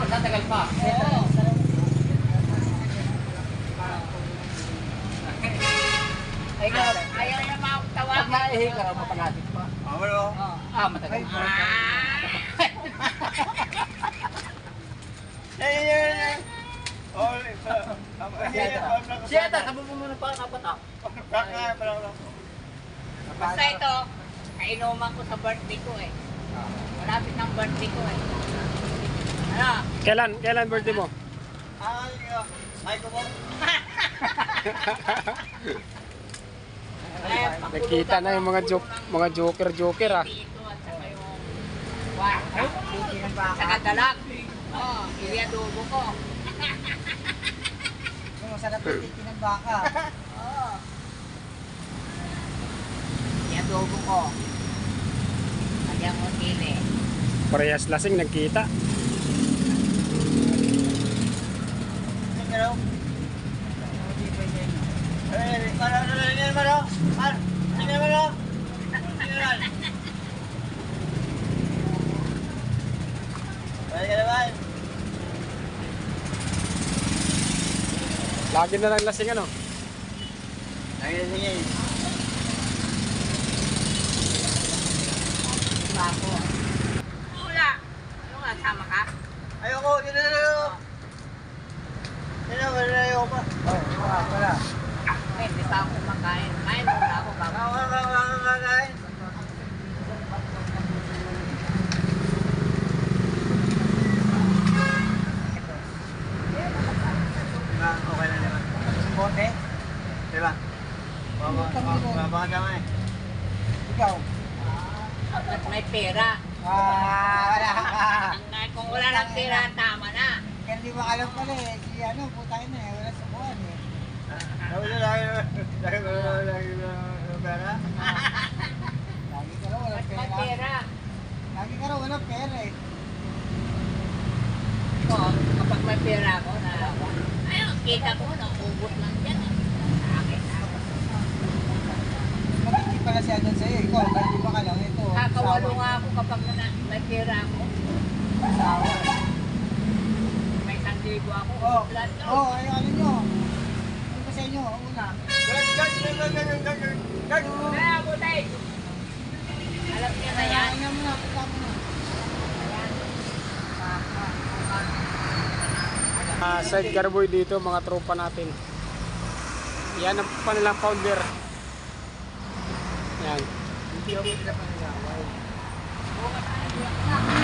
Matatagal pa. Oo. Ayaw na makakatawagan. Pag naihi ka, mapalapit pa. Wala. Matagal pa. Siya, sabi mo muna pa kapatak. Basta ito, kainuman ko sa birthday ko eh. Malapit ng birthday ko eh. Ano? Kailan birthday mo? Ay ko po. Nakita na yung mga joker ah. Dito at saka yung saka dalag. Oo, iliadobo ko. Masarap yung titi ng baka. Oo. Iliadobo ko. Kaya mo kili. Parehas lasing nagkita. Lagi na lang lasing ano. Bako. Wala. Ano nga, sama ka? Ayoko, dito. Ayoko pa. Wala. Eh, di pa ako kumakain. Kain muna ako bago. Kakain. Diba? Okay na diba? Bote? Diba? Baka tama eh. Ikaw? At may pera. Wala ka. Kung wala ng pera, tama na. Kaya di ba alam pala eh, si ano, putang na eh, wala sa buwan eh. Tapos lagi na pera. Lagi ka raw, walang May pera. pera. Lagi ka raw, walang pera eh. Oo, kapag may pera ako, ayun, kita ko, naubos lang dyan eh. Sa akin, Magiging pala siya doon sa'yo, ikaw, ba't di ba ka lang ito? kakawalo nga ako kapag may pera ako. Asawa. May 1,000 ako. Oo, Blood to. ay ano nyo? Ano ba sa inyo, una? Kaya ako tayo. Alam niya na yan. Ano mo na, punta mo na. Side carboy dito mga tropa natin. Yan ang panilang founder. Yan. Hindi ako nila panilaway. Oo,